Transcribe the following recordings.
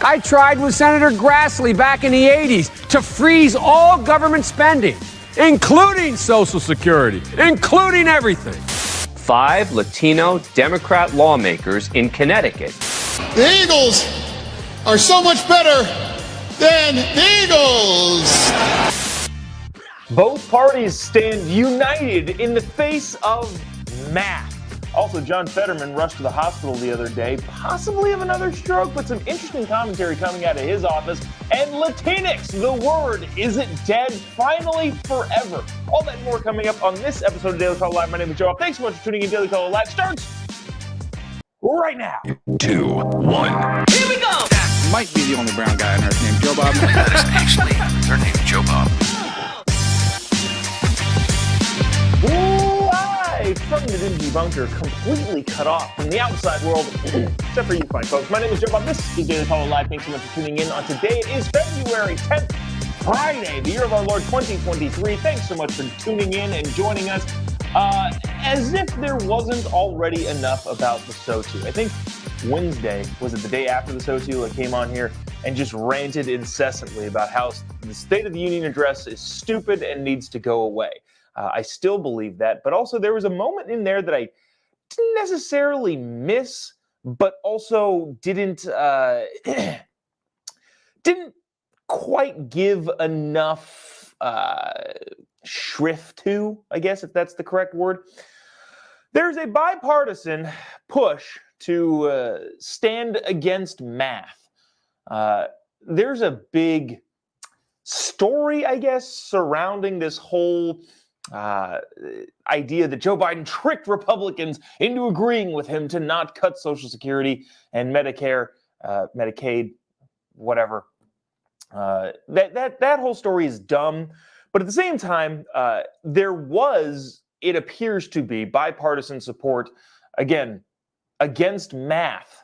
I tried with Senator Grassley back in the 80s to freeze all government spending, including Social Security, including everything. 5 Latino Democrat lawmakers in Connecticut. The Eagles are so much better than the Eagles. Both parties stand united in the face of math. Also, John Fetterman rushed to the hospital the other day, possibly of another stroke, but some interesting commentary coming out of his office. And LatinX, the word isn't dead, finally forever. All that and more coming up on this episode of Daily Caller Live. My name is Jobob. Thanks so much for tuning in. Daily Caller Live starts right now. 2, 1. Here we go. That might be the only brown guy on earth named Jobob. That is actually her name, Jobob. Live from the dingy bunker, completely cut off from the outside world, except for you fine folks. My name is Jobob. This is Daily Caller Live. Thanks so much for tuning in on today. It is February 10th, Friday, the year of our Lord 2023. Thanks so much for tuning in and joining us. As if there wasn't already enough about the SOTU. I think Wednesday, was it the day after the SOTU, I came on here and just ranted incessantly about how the State of the Union address is stupid and needs to go away. I still believe that, but also there was a moment in there that I didn't necessarily miss, but also didn't quite give enough shrift to, I guess, if that's the correct word. There's a bipartisan push to stand against math. There's a big story, I guess, surrounding this whole idea that Joe Biden tricked Republicans into agreeing with him to not cut Social Security and Medicare, Medicaid, whatever. That whole story is dumb. But at the same time, there was, it appears to be, bipartisan support, again, against math.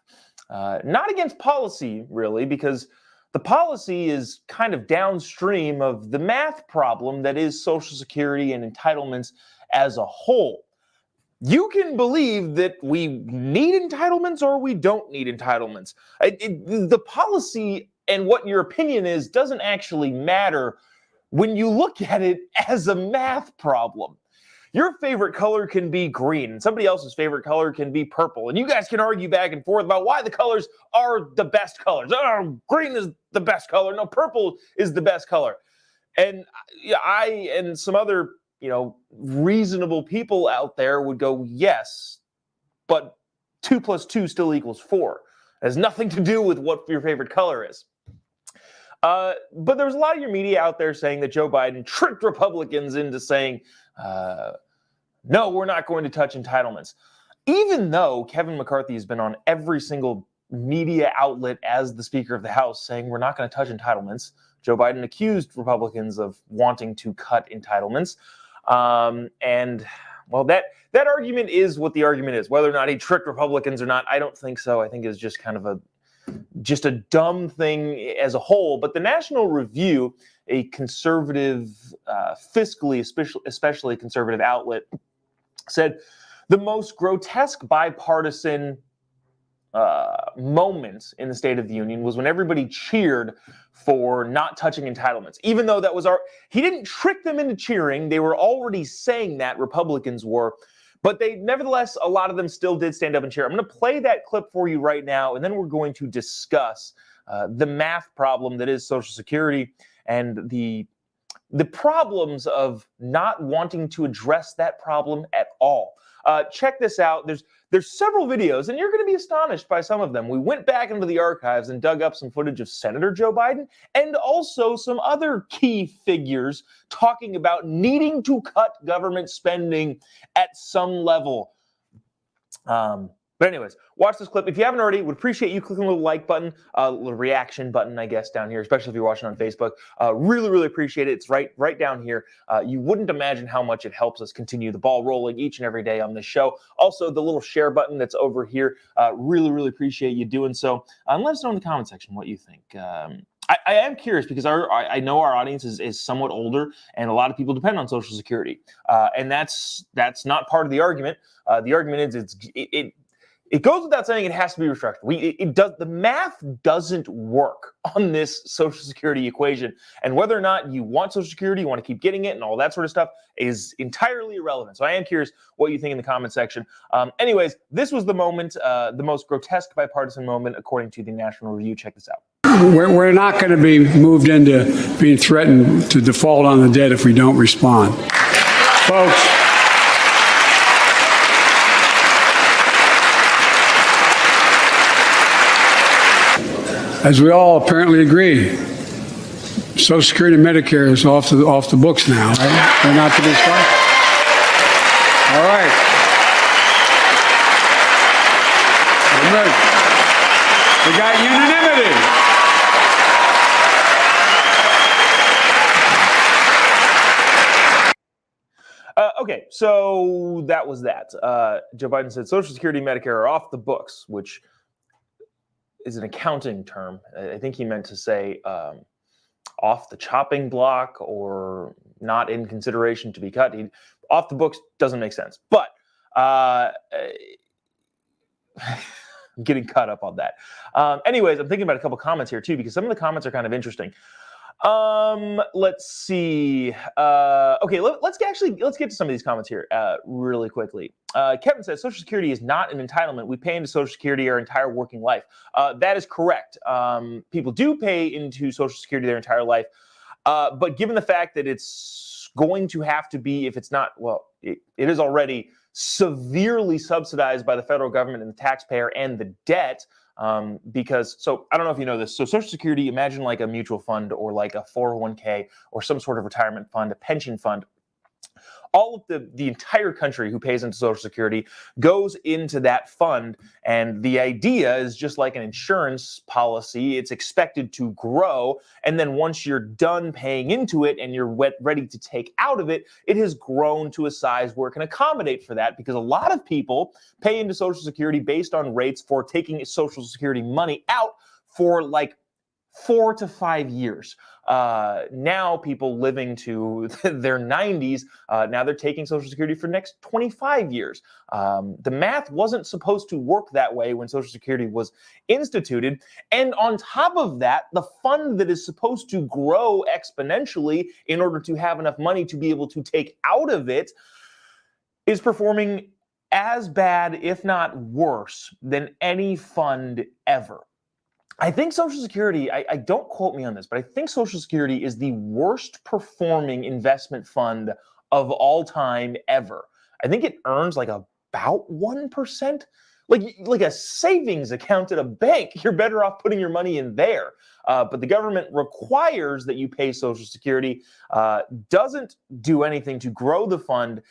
Not against policy, really, because the policy is kind of downstream of the math problem that is Social Security and entitlements as a whole. You can believe that we need entitlements or we don't need entitlements. The policy and what your opinion is doesn't actually matter when you look at it as a math problem. Your favorite color can be green, and somebody else's favorite color can be purple. And you guys can argue back and forth about why the colors are the best colors. Oh, green is the best color. No, purple is the best color. And I and some other, reasonable people out there would go, yes, but 2 + 2 still equals 4. It has nothing to do with what your favorite color is. But there's a lot of your media out there saying that Joe Biden tricked Republicans into saying, no, we're not going to touch entitlements. Even though Kevin McCarthy has been on every single media outlet as the Speaker of the House saying we're not going to touch entitlements, Joe Biden accused Republicans of wanting to cut entitlements. And, well, that argument is what the argument is. Whether or not he tricked Republicans or not, I don't think so. I think it's just kind of a dumb thing as a whole. But the National Review, a conservative, fiscally especially conservative outlet, said the most grotesque bipartisan moment in the State of the Union was when everybody cheered for not touching entitlements. Even though that was he didn't trick them into cheering. They were already saying that, Republicans were. But they, nevertheless, a lot of them still did stand up and cheer. I'm going to play that clip for you right now, and then we're going to discuss the math problem that is Social Security and the problems of not wanting to address that problem at all. Check this out. There's several videos, and you're going to be astonished by some of them. We went back into the archives and dug up some footage of Senator Joe Biden and also some other key figures talking about needing to cut government spending at some level. But anyways, watch this clip. If you haven't already, would appreciate you clicking the little like button, little reaction button, I guess, down here, especially if you're watching on Facebook. Really, really appreciate it. It's right down here. You wouldn't imagine how much it helps us continue the ball rolling each and every day on this show. Also, the little share button that's over here. Really, really appreciate you doing so. And let us know in the comment section what you think. I am curious because I know our audience is somewhat older, and a lot of people depend on Social Security, and that's not part of the argument. The argument is it goes without saying it has to be restructured. The math doesn't work on this Social Security equation, and whether or not you want Social Security, you want to keep getting it, and all that sort of stuff is entirely irrelevant. So I am curious what you think in the comment section. Anyways, this was the moment, the most grotesque bipartisan moment, according to the National Review. Check this out. We're not going to be moved into being threatened to default on the debt if we don't respond. Folks, as we all apparently agree, Social Security and Medicare is off the books now, right? They're not to be responded. All right. We got unanimity. Okay, so that was that. Joe Biden said Social Security and Medicare are off the books, which is an accounting term. I think he meant to say off the chopping block or not in consideration to be cut. Off the books doesn't make sense. But I'm getting caught up on that. Anyways, I'm thinking about a couple comments here too, because some of the comments are kind of interesting. Let's see. Okay, let's get to some of these comments here really quickly. Kevin says Social Security is not an entitlement. We pay into Social Security our entire working life. That is correct. People do pay into Social Security their entire life, but given the fact that it's going to have to be, if it's not, well, it is already severely subsidized by the federal government and the taxpayer and the debt. Because, so I don't know if you know this. So Social Security, imagine like a mutual fund or like a 401k or some sort of retirement fund, a pension fund. All of the entire country who pays into Social Security goes into that fund. And the idea is just like an insurance policy. It's expected to grow. And then once you're done paying into it and you're ready to take out of it, it has grown to a size where it can accommodate for that, because a lot of people pay into Social Security based on rates for taking Social Security money out for like 4 to 5 years. Now people living to their 90s, now they're taking Social Security for the next 25 years. The math wasn't supposed to work that way when Social Security was instituted. And on top of that, the fund that is supposed to grow exponentially in order to have enough money to be able to take out of it is performing as bad, if not worse, than any fund ever. I think Social Security, I don't quote me on this, but I think Social Security is the worst performing investment fund of all time ever. I think it earns like about 1%. Like a savings account at a bank, you're better off putting your money in there. But the government requires that you pay Social Security, doesn't do anything to grow the fund.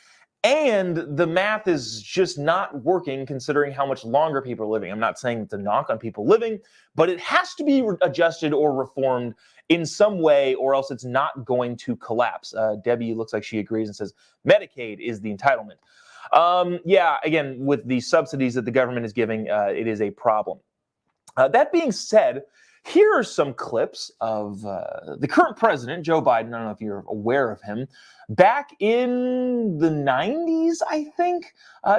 And the math is just not working considering how much longer people are living. I'm not saying it's a knock on people living, but it has to be adjusted or reformed in some way, or else it's not going to collapse. Debbie looks like she agrees and says Medicaid is the entitlement. Yeah, again, with the subsidies that the government is giving, it is a problem. That being said, here are some clips of the current president, Joe Biden. I don't know if you're aware of him. Back in the 90s, I think,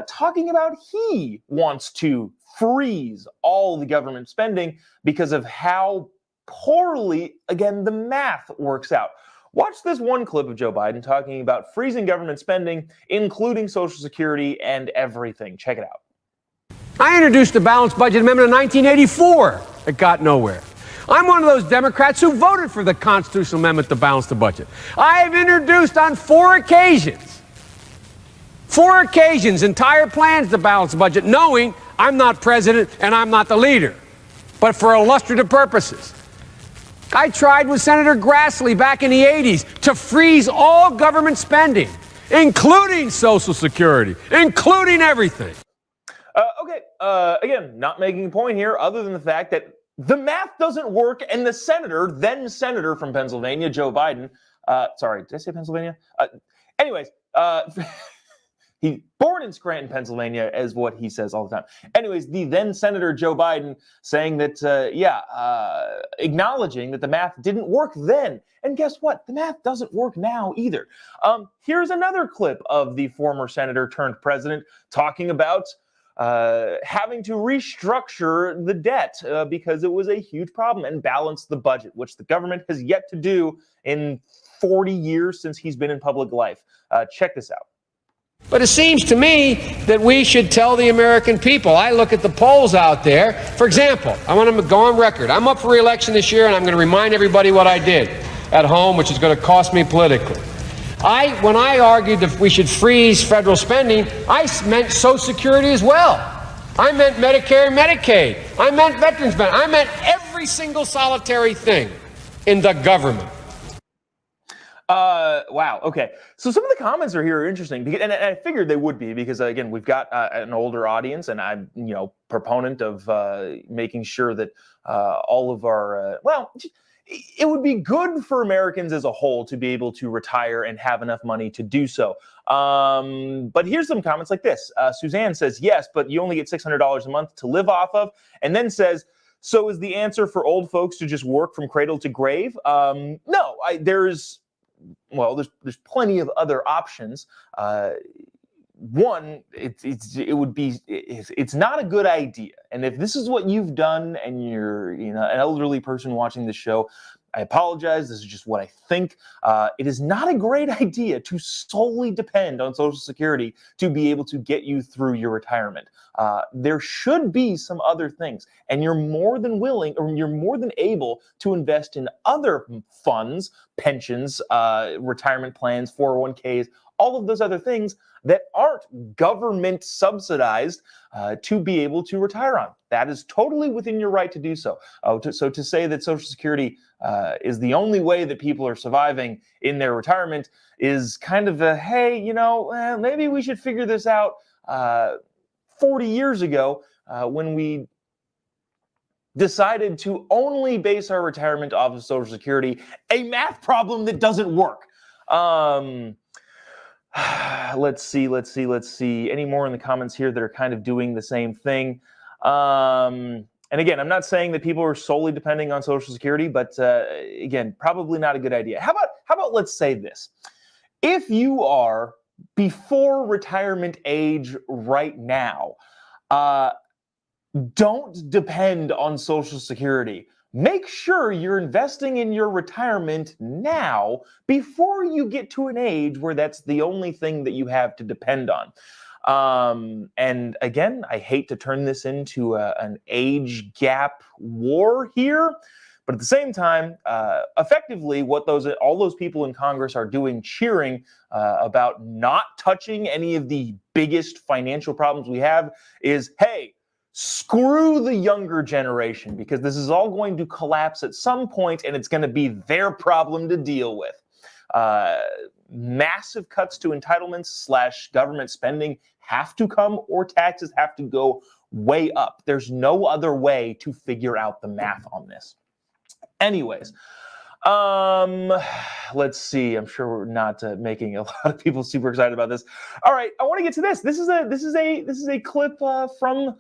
talking about he wants to freeze all the government spending because of how poorly, again, the math works out. Watch this one clip of Joe Biden talking about freezing government spending, including Social Security and everything. Check it out. I introduced a balanced budget amendment in 1984. It got nowhere. I'm one of those Democrats who voted for the constitutional amendment to balance the budget. I have introduced on 4 occasions entire plans to balance the budget, knowing I'm not president and I'm not the leader, but for illustrative purposes. I tried with Senator Grassley back in the 80s to freeze all government spending, including Social Security, including everything. Okay, again, not making a point here other than the fact that the math doesn't work, and the then senator from Pennsylvania, Joe Biden, sorry, did I say Pennsylvania? Anyways, he's born in Scranton, Pennsylvania, is what he says all the time. Anyways, the then Senator Joe Biden saying that, acknowledging that the math didn't work then. And guess what? The math doesn't work now either. Here's another clip of the former senator turned president talking about having to restructure the debt because it was a huge problem and balance the budget, which the government has yet to do in 40 years since he's been in public life. Check this out. But it seems to me that we should tell the American people. I look at the polls out there. For example, I want to go on record. I'm up for re-election this year, and I'm going to remind everybody what I did at home, which is going to cost me politically. When I argued that we should freeze federal spending, I meant Social Security as well. I meant Medicare and Medicaid. I meant veterans benefits. I meant every single solitary thing in the government. Wow. Okay. So some of the comments are interesting, and I figured they would be because again, we've got an older audience, and I'm proponent of making sure that all of our it would be good for Americans as a whole to be able to retire and have enough money to do so. But here's some comments like this. Suzanne says, yes, but you only get $600 a month to live off of, and then says, so is the answer for old folks to just work from cradle to grave? No, there's plenty of other options. One, it's not a good idea. And if this is what you've done and you're an elderly person watching this show, I apologize. This is just what I think. It is not a great idea to solely depend on Social Security to be able to get you through your retirement. There should be some other things, and you're more than willing, or you're more than able to invest in other funds, pensions, retirement plans, 401ks, all of those other things that aren't government subsidized to be able to retire on. That is totally within your right to do so. So to say that Social Security is the only way that people are surviving in their retirement is kind of a, hey, maybe we should figure this out 40 years ago when we decided to only base our retirement off of Social Security, a math problem that doesn't work. Let's see. Any more in the comments here that are kind of doing the same thing? And again, I'm not saying that people are solely depending on Social Security, but again, probably not a good idea. How about let's say this. If you are before retirement age right now, don't depend on Social Security. Make sure you're investing in your retirement now before you get to an age where that's the only thing that you have to depend on. And again, I hate to turn this into an age gap war here, but at the same time, effectively, what all those people in Congress are doing, cheering about not touching any of the biggest financial problems we have, is, hey, screw the younger generation, because this is all going to collapse at some point, and it's going to be their problem to deal with. Massive cuts to entitlements / government spending have to come, or taxes have to go way up. There's no other way to figure out the math on this. Anyways, let's see. I'm sure we're not making a lot of people super excited about this. All right, I want to get to this. This is a clip from.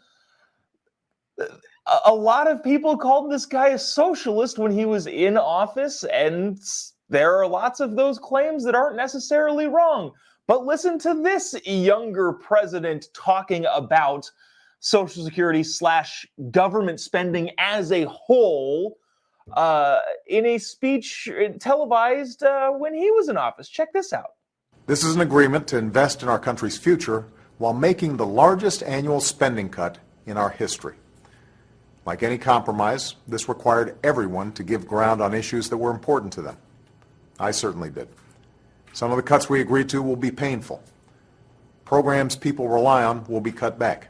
A lot of people called this guy a socialist when he was in office, and there are lots of those claims that aren't necessarily wrong. But listen to this younger president talking about Social Security / government spending as a whole in a speech televised when he was in office. Check this out. This is an agreement to invest in our country's future while making the largest annual spending cut in our history. Like any compromise, this required everyone to give ground on issues that were important to them. I certainly did. Some of the cuts we agreed to will be painful. Programs people rely on will be cut back.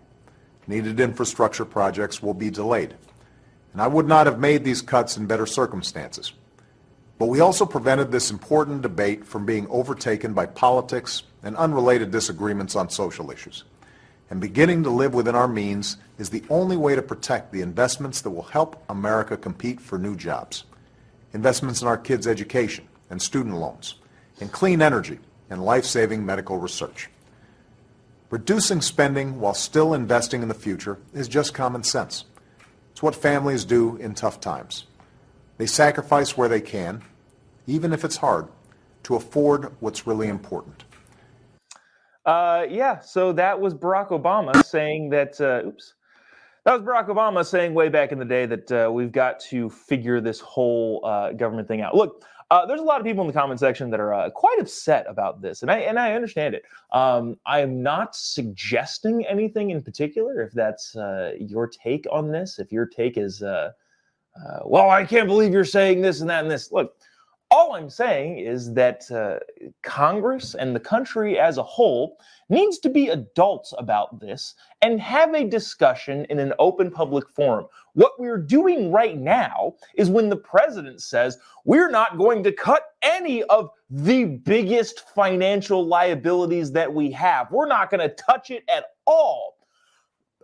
Needed infrastructure projects will be delayed. And I would not have made these cuts in better circumstances. But we also prevented this important debate from being overtaken by politics and unrelated disagreements on social issues. And beginning to live within our means is the only way to protect the investments that will help America compete for new jobs. Investments in our kids' education and student loans, in clean energy and life-saving medical research. Reducing spending while still investing in the future is just common sense. It's what families do in tough times. They sacrifice where they can, even if it's hard, to afford what's really important. Yeah, so that was Barack Obama saying that, that was Barack Obama saying way back in the day that we've got to figure this whole government thing out. Look, there's a lot of people in the comment section that are quite upset about this, and I understand it. I am not suggesting anything in particular. If that's your take on this, if your take is, well, I can't believe you're saying this and that and this. Look, all I'm saying is that Congress and the country as a whole needs to be adults about this and have a discussion in an open public forum. What we're doing right now is when the president says we're not going to cut any of the biggest financial liabilities that we have. We're not going to touch it at all.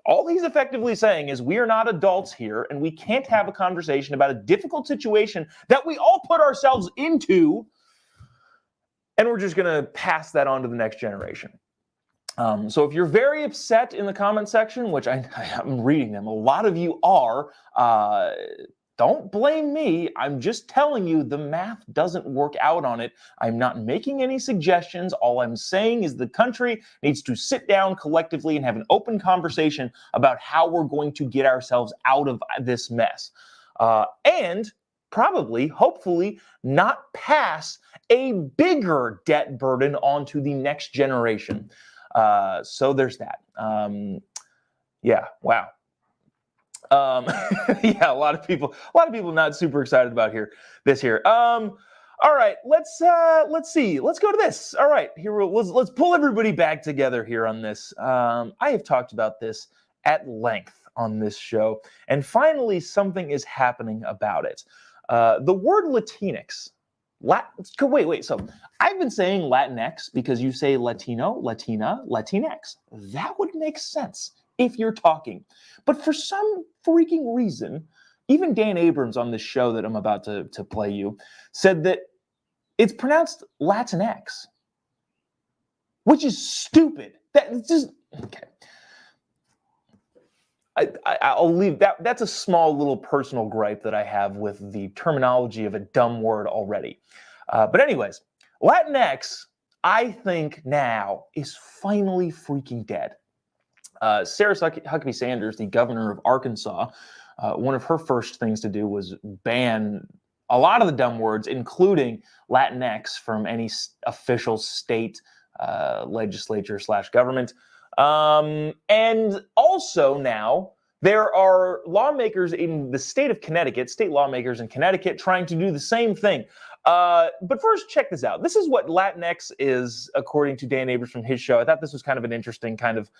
All he's effectively saying is we are not adults here and we can't have a conversation about a difficult situation that we all put ourselves into, and we're just going to pass that on to the next generation. So if you're very upset in the comment section, which I'm reading them, a lot of you are, don't blame me. I'm just telling you the math doesn't work out on it. I'm not making any suggestions. All I'm saying is the country needs to sit down collectively and have an open conversation about how we're going to get ourselves out of this mess. And probably, hopefully, not pass a bigger debt burden onto the next generation. So there's that. Yeah, wow. Yeah, a lot of people not super excited about this here. All right, let's see. Let's go to this. All right, here let's pull everybody back together here on this. I have talked about this at length on this show, and finally something is happening about it. The word LatinX. Wait. So I've been saying LatinX because you say Latino, Latina, Latinx. That would make sense if you're talking. But for some freaking reason, even Dan Abrams on this show that I'm about to play you said that it's pronounced LatinX, which is stupid. That's just, okay. I'll leave that. That's a small little personal gripe that I have with the terminology of a dumb word already. But anyways, Latinx, I think now is finally freaking dead. Sarah Huckabee Sanders, the governor of Arkansas, one of her first things to do was ban a lot of the dumb words, including Latinx, from any official state legislature / government. And also now there are lawmakers in the state of Connecticut, state lawmakers in Connecticut, trying to do the same thing. But first, check this out. This is what Latinx is, according to Dan Abrams from his show. I thought this was kind of an interesting kind of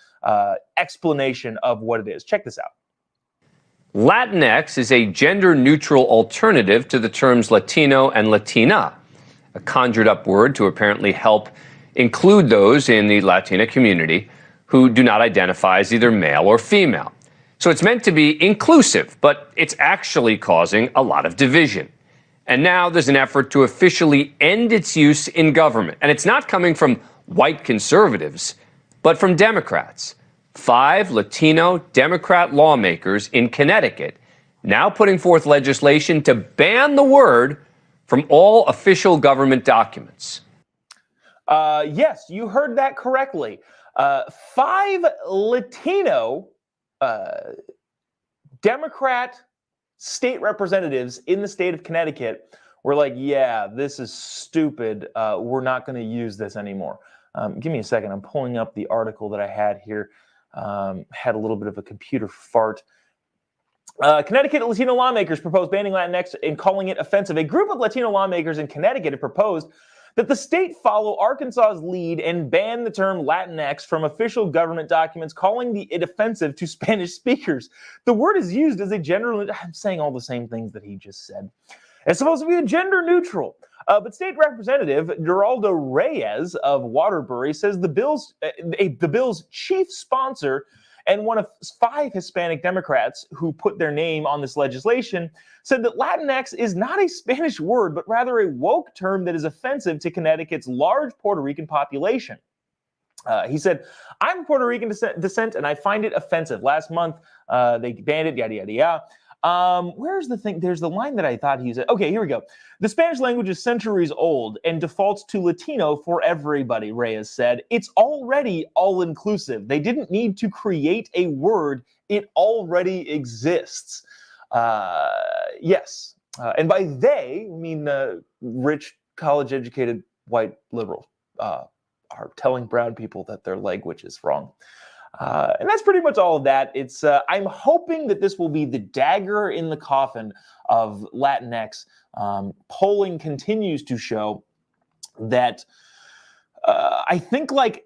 explanation of what it is. Check this out. Latinx is a gender-neutral alternative to the terms Latino and Latina, a conjured-up word to apparently help include those in the Latina community who do not identify as either male or female. So it's meant to be inclusive, but it's actually causing a lot of division. And now there's an effort to officially end its use in government. And it's not coming from white conservatives, but from Democrats. 5 Latino Democrat lawmakers in Connecticut now putting forth legislation to ban the word from all official government documents. Yes, you heard that correctly. 5 Latino Democrat state representatives in the state of Connecticut were like, yeah, this is stupid. We're not going to use this anymore. Give me a second. I'm pulling up the article that I had here. Had a little bit of a computer fart. Connecticut Latino lawmakers proposed banning Latinx and calling it offensive. A group of Latino lawmakers in Connecticut have proposed that the state follow Arkansas's lead and ban the term Latinx from official government documents, calling it offensive to Spanish speakers. The word is used as a gender... I'm saying all the same things that he just said. It's supposed to be a gender neutral. But State Representative Geraldo Reyes of Waterbury says the bill's chief sponsor and one of 5 Hispanic Democrats who put their name on this legislation said that Latinx is not a Spanish word, but rather a woke term that is offensive to Connecticut's large Puerto Rican population. He said, I'm of Puerto Rican descent and I find it offensive. Last month, they banned it, yada, yada, yada. Where's the thing? There's the line that I thought he said. Okay, here we go. The Spanish language is centuries old and defaults to Latino for everybody, Reyes said. It's already all-inclusive. They didn't need to create a word. It already exists. Yes. And by they, I mean rich, college-educated, white liberals are telling brown people that their language is wrong. And that's pretty much all of that. It's I'm hoping that this will be the dagger in the coffin of Latinx. Polling continues to show that I think like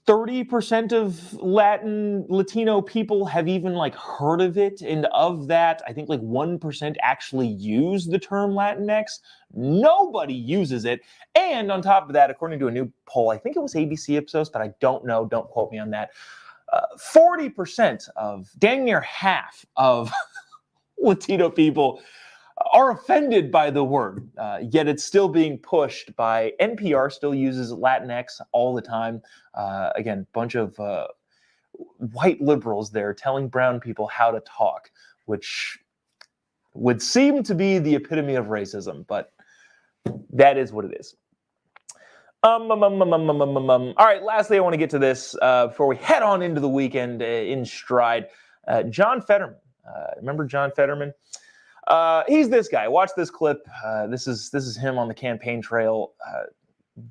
30% of Latino people have even like heard of it, and of that, I think like 1% actually use the term Latinx. Nobody uses it, and on top of that, according to a new poll, I think it was ABC Ipsos, but I don't know. Don't quote me on that. 40% of, dang near half of Latino people are offended by the word, yet it's still being pushed by NPR. Still uses Latinx all the time. Again, bunch of white liberals there telling brown people how to talk, which would seem to be the epitome of racism, but that is what it is. All right, lastly, I want to get to this before we head on into the weekend in stride. John Fetterman. Remember John Fetterman? He's this guy. Watch this clip. This is him on the campaign trail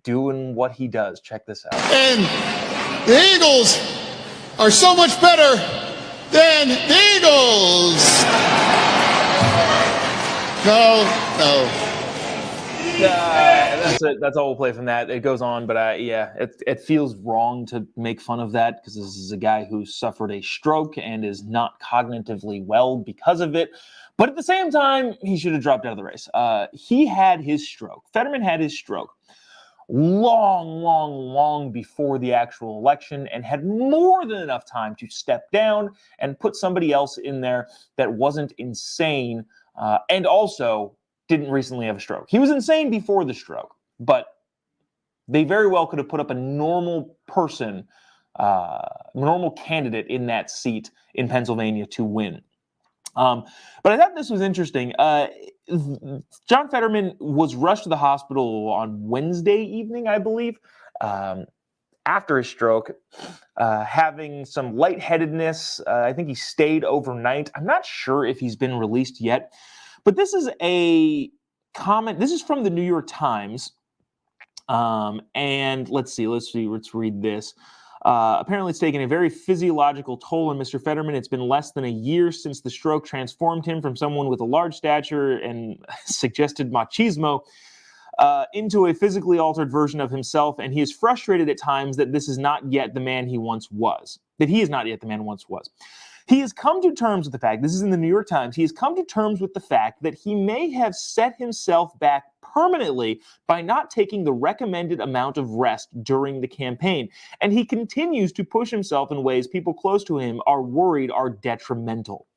doing what he does. Check this out. And the Eagles are so much better than the Eagles. No. That's it. That's all we'll play from that. It goes on, but yeah, it feels wrong to make fun of that because this is a guy who suffered a stroke and is not cognitively well because of it. But at the same time, he should have dropped out of the race. He had his stroke. Fetterman had his stroke long before the actual election and had more than enough time to step down and put somebody else in there that wasn't insane and also didn't recently have a stroke. He was insane before the stroke, but they very well could have put up a normal person, normal candidate in that seat in Pennsylvania to win. But I thought this was interesting. John Fetterman was rushed to the hospital on Wednesday evening, I believe, after his stroke, having some lightheadedness. I think he stayed overnight. I'm not sure if he's been released yet. But this is a comment. This is from the New York Times. And let's read this. Apparently, it's taken a very physiological toll on Mr. Fetterman. It's been less than a year since the stroke transformed him from someone with a large stature and suggested machismo into a physically altered version of himself. And he is frustrated at times that this is not yet the man he once was. That he is not yet the man he once was. He has come to terms with the fact, this is in the New York Times, he has come to terms with the fact that he may have set himself back permanently by not taking the recommended amount of rest during the campaign. And he continues to push himself in ways people close to him are worried are detrimental.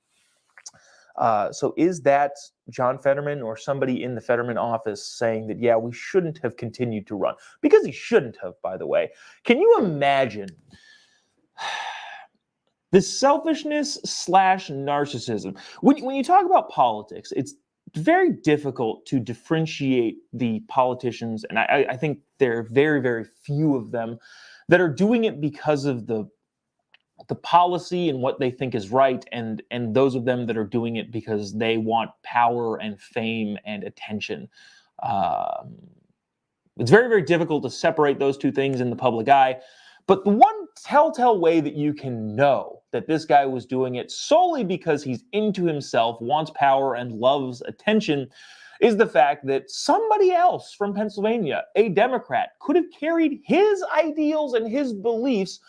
So is that John Fetterman or somebody in the Fetterman office saying that, yeah, we shouldn't have continued to run? Because he shouldn't have, by the way. Can you imagine the selfishness / narcissism? When you talk about politics, it's very difficult to differentiate the politicians, and I think there are very, very few of them that are doing it because of the policy and what they think is right, and those of them that are doing it because they want power and fame and attention. It's very, very difficult to separate those two things in the public eye. But the one telltale way that you can know that this guy was doing it solely because he's into himself, wants power, and loves attention is the fact that somebody else from Pennsylvania, a Democrat, could have carried his ideals and his beliefs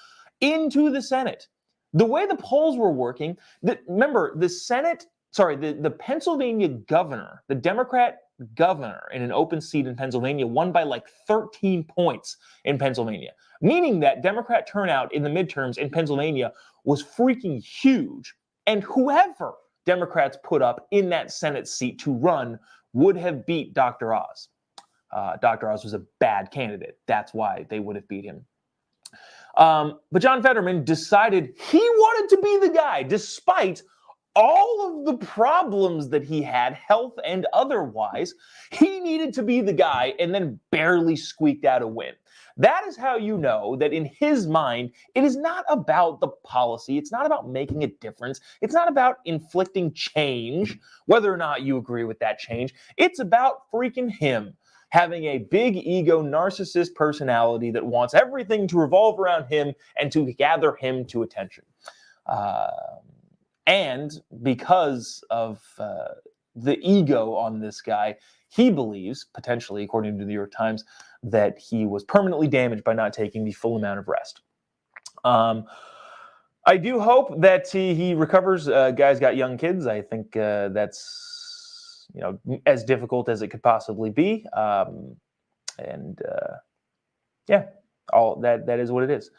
into the Senate. The way the polls were working, remember, the Pennsylvania governor, the Democrat governor in an open seat in Pennsylvania won by like 13 points in Pennsylvania, meaning that Democrat turnout in the midterms in Pennsylvania was freaking huge. And whoever Democrats put up in that Senate seat to run would have beat Dr. Oz. Dr. Oz was a bad candidate. That's why they would have beat him. But John Fetterman decided he wanted to be the guy, despite all of the problems that he had, health and otherwise, he needed to be the guy and then barely squeaked out a win. That is how you know that in his mind, it is not about the policy. It's not about making a difference. It's not about inflicting change, whether or not you agree with that change. It's about freaking him having a big ego, narcissist personality that wants everything to revolve around him and to gather him to attention. And because of the ego on this guy, he believes, potentially, according to the New York Times, that he was permanently damaged by not taking the full amount of rest. I do hope that he recovers. Guy's got young kids. I think that's as difficult as it could possibly be. Yeah, all that is what it is.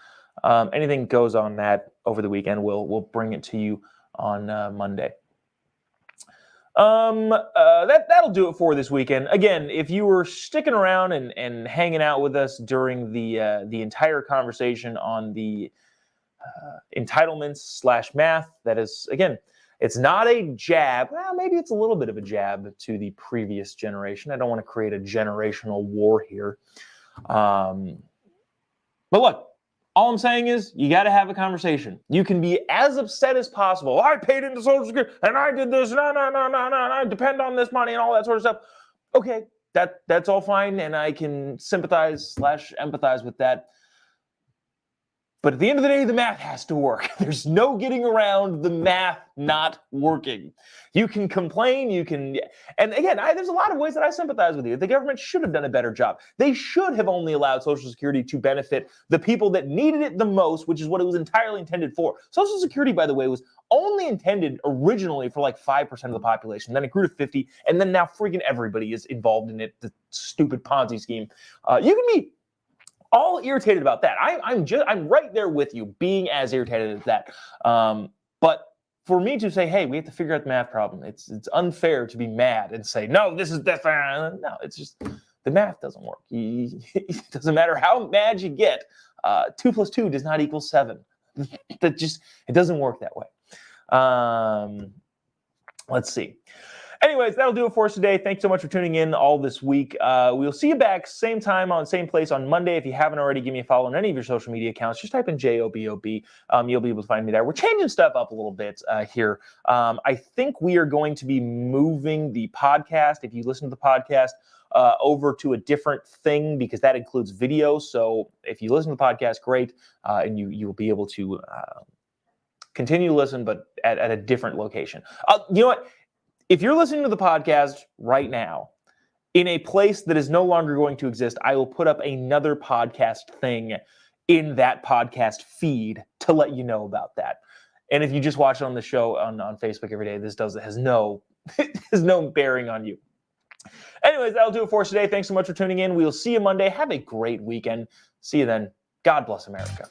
Anything goes on that over the weekend, we'll bring it to you on Monday. That'll do it for this weekend. Again, if you were sticking around and hanging out with us during the entire conversation on the entitlements/math, that is, again, it's not a jab. Well, maybe it's a little bit of a jab to the previous generation. I don't want to create a generational war here. But look, all I'm saying is you got to have a conversation. You can be as upset as possible. I paid into Social Security and I did this. No, I depend on this money and all that sort of stuff. Okay, that's all fine, and I can sympathize/empathize with that. But at the end of the day, the math has to work. There's no getting around the math not working. You can complain, and again, there's a lot of ways that I sympathize with you. The government should have done a better job. They should have only allowed Social Security to benefit the people that needed it the most, which is what it was entirely intended for. Social Security, by the way, was only intended originally for like 5% of the population. Then it grew to 50, and then now freaking everybody is involved in it, the stupid Ponzi scheme. You can be all irritated about that. I'm right there with you, being as irritated as that. But for me to say, hey, we have to figure out the math problem, it's unfair to be mad and say, no, this is different. No, it's just the math doesn't work. It doesn't matter how mad you get. 2 + 2 does not equal 7. It doesn't work that way. Let's see. Anyways, that'll do it for us today. Thanks so much for tuning in all this week. We'll see you back same time on same place on Monday. If you haven't already, give me a follow on any of your social media accounts. Just type in JOBOB. You'll be able to find me there. We're changing stuff up a little bit here. I think we are going to be moving the podcast, if you listen to the podcast, over to a different thing, because that includes video. So if you listen to the podcast, great. And you will be able to continue to listen, but at a different location. You know what? If you're listening to the podcast right now in a place that is no longer going to exist, I will put up another podcast thing in that podcast feed to let you know about that. And if you just watch it on the show on Facebook every day, this has no bearing on you. Anyways, that'll do it for us today. Thanks so much for tuning in. We'll see you Monday. Have a great weekend. See you then. God bless America.